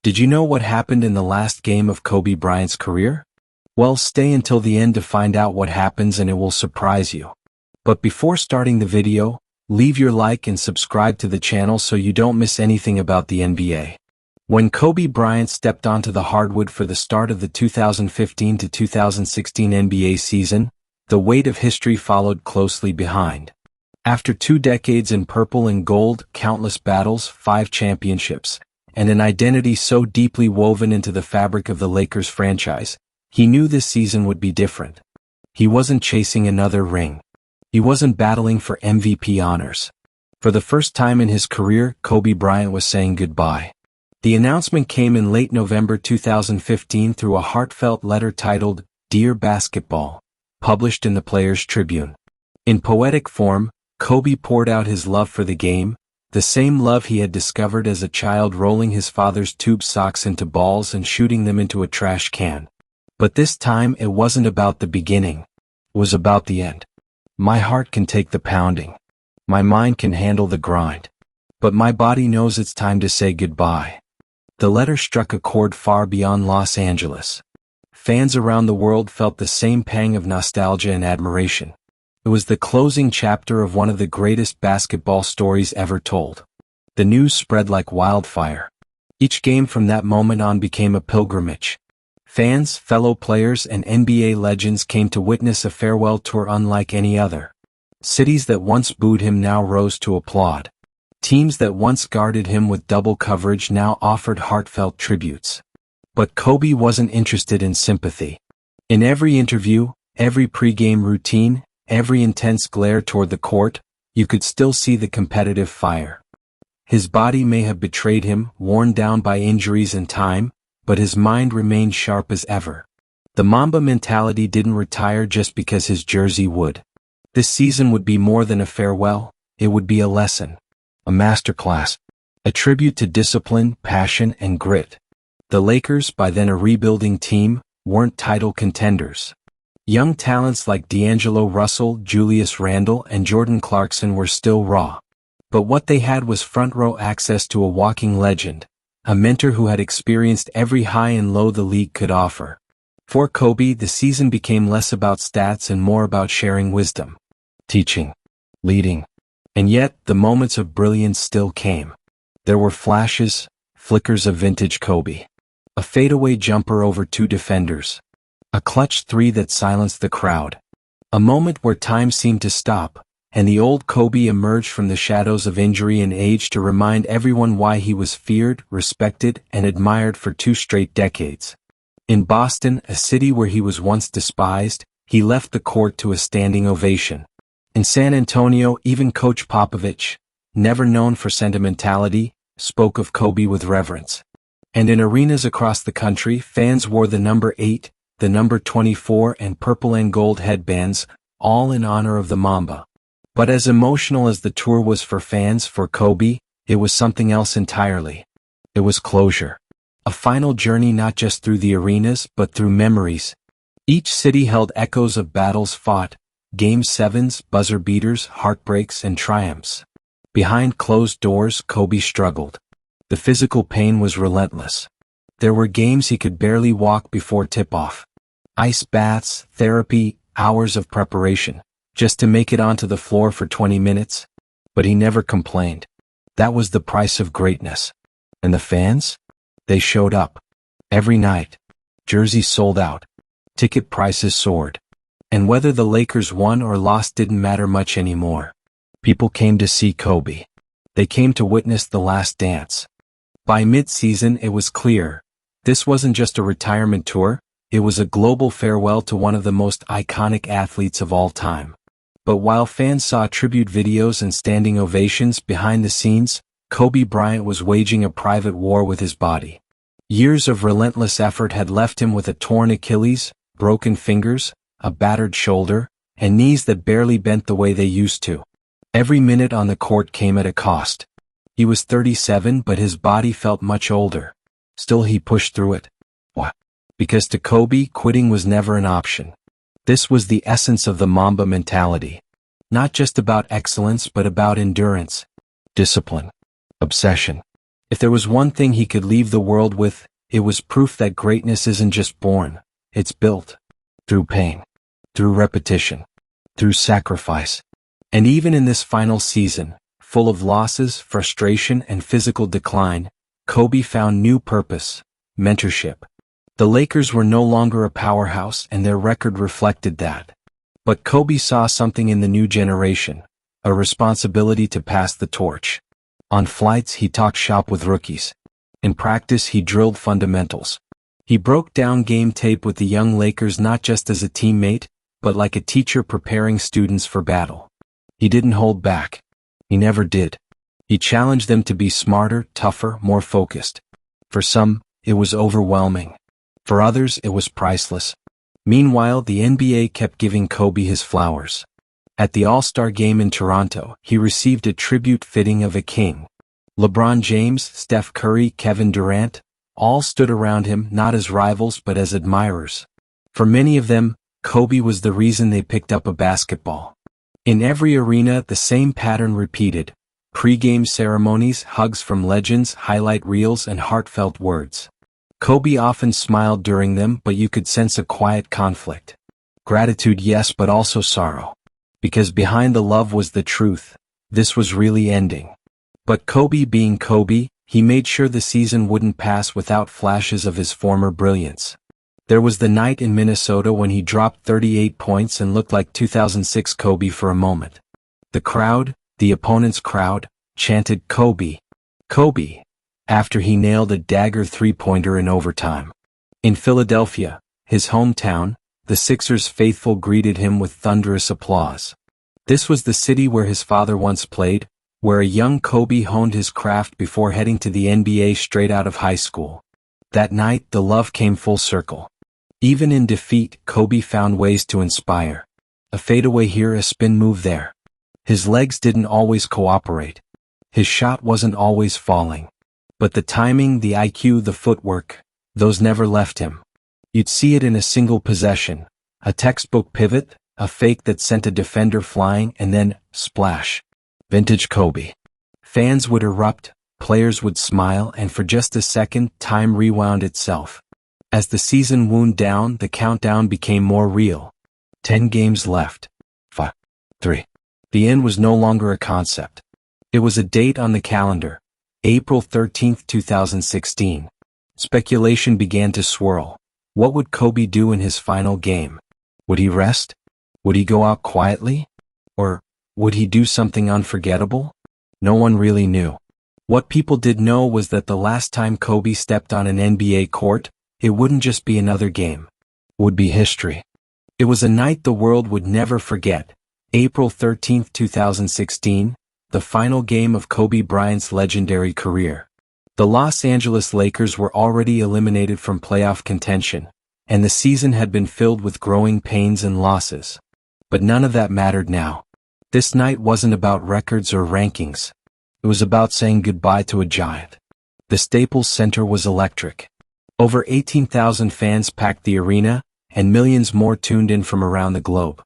Did you know what happened in the last game of Kobe Bryant's career? Well, stay until the end to find out what happens and it will surprise you. But before starting the video, leave your like and subscribe to the channel so you don't miss anything about the NBA. When Kobe Bryant stepped onto the hardwood for the start of the 2015 to 2016 NBA season, the weight of history followed closely behind. After 2 decades in purple and gold, countless battles, 5 championships, and an identity so deeply woven into the fabric of the Lakers franchise, he knew this season would be different. He wasn't chasing another ring. He wasn't battling for MVP honors. For the first time in his career, Kobe Bryant was saying goodbye. The announcement came in late November 2015 through a heartfelt letter titled, "Dear Basketball," published in the Players' Tribune. In poetic form, Kobe poured out his love for the game, the same love he had discovered as a child, rolling his father's tube socks into balls and shooting them into a trash can. But this time it wasn't about the beginning. It was about the end. My heart can take the pounding. My mind can handle the grind. But my body knows it's time to say goodbye. The letter struck a chord far beyond Los Angeles. Fans around the world felt the same pang of nostalgia and admiration. It was the closing chapter of one of the greatest basketball stories ever told. The news spread like wildfire. Each game from that moment on became a pilgrimage. Fans, fellow players, and NBA legends came to witness a farewell tour unlike any other. Cities that once booed him now rose to applaud. Teams that once guarded him with double coverage now offered heartfelt tributes. But Kobe wasn't interested in sympathy. In every interview, every pregame routine, every intense glare toward the court, you could still see the competitive fire. His body may have betrayed him, worn down by injuries and time, but his mind remained sharp as ever. The Mamba mentality didn't retire just because his jersey would. This season would be more than a farewell, it would be a lesson, a masterclass, a tribute to discipline, passion, and grit. The Lakers, by then a rebuilding team, weren't title contenders. Young talents like D'Angelo Russell, Julius Randle, and Jordan Clarkson were still raw. But what they had was front-row access to a walking legend, a mentor who had experienced every high and low the league could offer. For Kobe, the season became less about stats and more about sharing wisdom, teaching, leading. And yet, the moments of brilliance still came. There were flashes, flickers of vintage Kobe. A fadeaway jumper over 2 defenders. A clutch 3 that silenced the crowd. A moment where time seemed to stop, and the old Kobe emerged from the shadows of injury and age to remind everyone why he was feared, respected, and admired for 2 straight decades. In Boston, a city where he was once despised, he left the court to a standing ovation. In San Antonio, even Coach Popovich, never known for sentimentality, spoke of Kobe with reverence. And in arenas across the country, fans wore the number 8, the number 24, and purple and gold headbands, all in honor of the Mamba. But as emotional as the tour was for fans, for Kobe, it was something else entirely. It was closure. A final journey not just through the arenas, but through memories. Each city held echoes of battles fought, Game 7s, buzzer beaters, heartbreaks, and triumphs. Behind closed doors, Kobe struggled. The physical pain was relentless. There were games he could barely walk before tip-off. Ice baths, therapy, hours of preparation, just to make it onto the floor for 20 minutes. But he never complained. That was the price of greatness. And the fans? They showed up. Every night. Jerseys sold out. Ticket prices soared. And whether the Lakers won or lost didn't matter much anymore. People came to see Kobe. They came to witness the last dance. By mid-season it was clear. This wasn't just a retirement tour, it was a global farewell to one of the most iconic athletes of all time. But while fans saw tribute videos and standing ovations behind the scenes, Kobe Bryant was waging a private war with his body. Years of relentless effort had left him with a torn Achilles, broken fingers, a battered shoulder, and knees that barely bent the way they used to. Every minute on the court came at a cost. He was 37, but his body felt much older. Still he pushed through it. Why? Because to Kobe, quitting was never an option. This was the essence of the Mamba mentality. Not just about excellence but about endurance, discipline, obsession. If there was one thing he could leave the world with, it was proof that greatness isn't just born, it's built. Through pain. Through repetition. Through sacrifice. And even in this final season, full of losses, frustration, and physical decline, Kobe found new purpose: mentorship. The Lakers were no longer a powerhouse, and their record reflected that. But Kobe saw something in the new generation, a responsibility to pass the torch. On flights, he talked shop with rookies. In practice, he drilled fundamentals. He broke down game tape with the young Lakers not just as a teammate, but like a teacher preparing students for battle. He didn't hold back. He never did. He challenged them to be smarter, tougher, more focused. For some, it was overwhelming. For others, it was priceless. Meanwhile, the NBA kept giving Kobe his flowers. At the All-Star Game in Toronto, he received a tribute fitting of a king. LeBron James, Steph Curry, Kevin Durant, all stood around him not as rivals but as admirers. For many of them, Kobe was the reason they picked up a basketball. In every arena, the same pattern repeated: pre-game ceremonies, hugs from legends, highlight reels, and heartfelt words. Kobe often smiled during them, but you could sense a quiet conflict. Gratitude, yes, but also sorrow. Because behind the love was the truth. This was really ending. But Kobe being Kobe, he made sure the season wouldn't pass without flashes of his former brilliance. There was the night in Minnesota when he dropped 38 points and looked like 2006 Kobe for a moment. The crowd, the opponent's crowd, chanted Kobe, Kobe, after he nailed a dagger three-pointer in overtime. In Philadelphia, his hometown, the Sixers faithful greeted him with thunderous applause. This was the city where his father once played, where a young Kobe honed his craft before heading to the NBA straight out of high school. That night, the love came full circle. Even in defeat, Kobe found ways to inspire. A fadeaway here, a spin move there. His legs didn't always cooperate. His shot wasn't always falling. But the timing, the IQ, the footwork, those never left him. You'd see it in a single possession, a textbook pivot, a fake that sent a defender flying, and then, splash. Vintage Kobe. Fans would erupt, players would smile, and for just a second, time rewound itself. As the season wound down, the countdown became more real. 10 games left. 5, 3. The end was no longer a concept. It was a date on the calendar. April 13, 2016. Speculation began to swirl. What would Kobe do in his final game? Would he rest? Would he go out quietly? Or would he do something unforgettable? No one really knew. What people did know was that the last time Kobe stepped on an NBA court, it wouldn't just be another game. It would be history. It was a night the world would never forget. April 13, 2016, the final game of Kobe Bryant's legendary career. The Los Angeles Lakers were already eliminated from playoff contention, and the season had been filled with growing pains and losses. But none of that mattered now. This night wasn't about records or rankings. It was about saying goodbye to a giant. The Staples Center was electric. Over 18,000 fans packed the arena, and millions more tuned in from around the globe.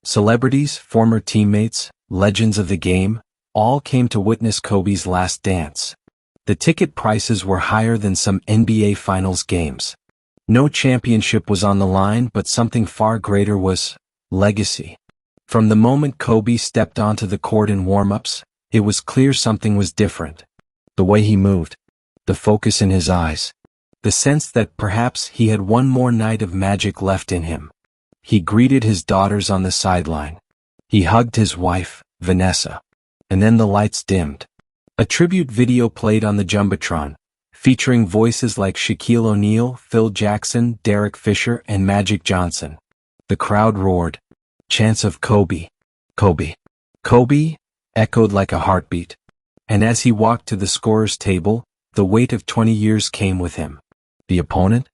Celebrities, former teammates, legends of the game, all came to witness Kobe's last dance. The ticket prices were higher than some NBA Finals games. No championship was on the line, but something far greater was legacy. From the moment Kobe stepped onto the court in warm-ups, it was clear something was different. The way he moved, the focus in his eyes, the sense that perhaps he had one more night of magic left in him. He greeted his daughters on the sideline. He hugged his wife, Vanessa. And then the lights dimmed. A tribute video played on the Jumbotron, featuring voices like Shaquille O'Neal, Phil Jackson, Derek Fisher, and Magic Johnson. The crowd roared. Chants of Kobe, Kobe, Kobe echoed like a heartbeat. And as he walked to the scorer's table, the weight of 20 years came with him. The opponent?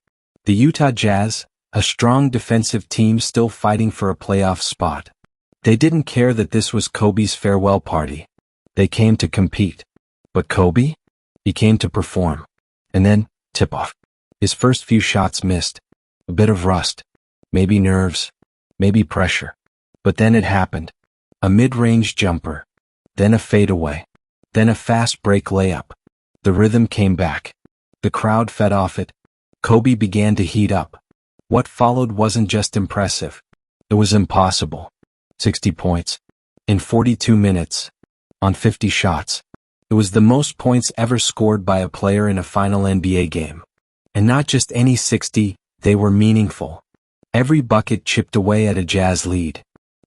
The Utah Jazz, a strong defensive team still fighting for a playoff spot. They didn't care that this was Kobe's farewell party. They came to compete. But Kobe? He came to perform. And then, tip-off. His first few shots missed. A bit of rust. Maybe nerves. Maybe pressure. But then it happened. A mid-range jumper. Then a fadeaway. Then a fast break layup. The rhythm came back. The crowd fed off it. Kobe began to heat up. What followed wasn't just impressive. It was impossible. 60 points. In 42 minutes. On 50 shots. It was the most points ever scored by a player in a final NBA game. And not just any 60, they were meaningful. Every bucket chipped away at a Jazz lead.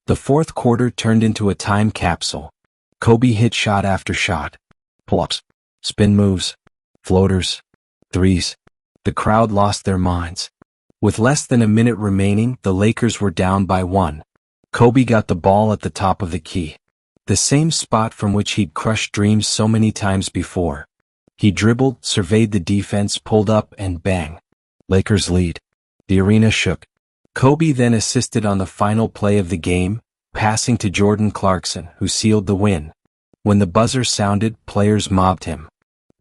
The fourth quarter turned into a time capsule. Kobe hit shot after shot. Pull-ups, spin moves, floaters, threes. The crowd lost their minds. With less than a minute remaining, the Lakers were down by 1. Kobe got the ball at the top of the key. The same spot from which he'd crushed dreams so many times before. He dribbled, surveyed the defense, pulled up, and bang. Lakers lead. The arena shook. Kobe then assisted on the final play of the game, passing to Jordan Clarkson, who sealed the win. When the buzzer sounded, players mobbed him.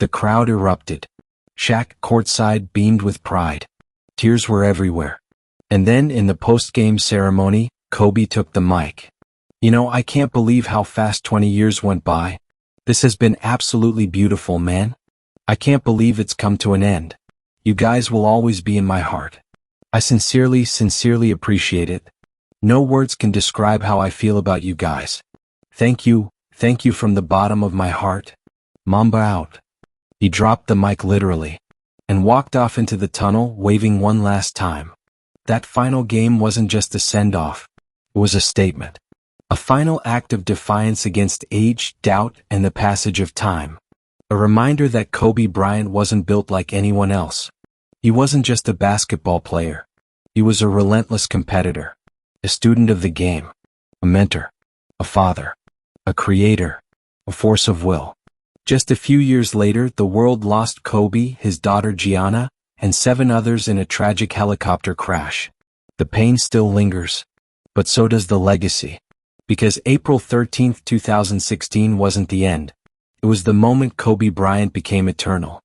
The crowd erupted. Shaq, courtside, beamed with pride. Tears were everywhere. And then, in the post-game ceremony, Kobe took the mic. "You know, I can't believe how fast 20 years went by. This has been absolutely beautiful, man. I can't believe it's come to an end. You guys will always be in my heart. I sincerely appreciate it. No words can describe how I feel about you guys. Thank you from the bottom of my heart. Mamba out." He dropped the mic literally and walked off into the tunnel, waving one last time. That final game wasn't just a send-off. It was a statement. A final act of defiance against age, doubt, and the passage of time. A reminder that Kobe Bryant wasn't built like anyone else. He wasn't just a basketball player. He was a relentless competitor, a student of the game, a mentor, a father, a creator, a force of will. Just a few years later, the world lost Kobe, his daughter Gianna, and 7 others in a tragic helicopter crash. The pain still lingers, but so does the legacy. Because April 13, 2016 wasn't the end. It was the moment Kobe Bryant became eternal.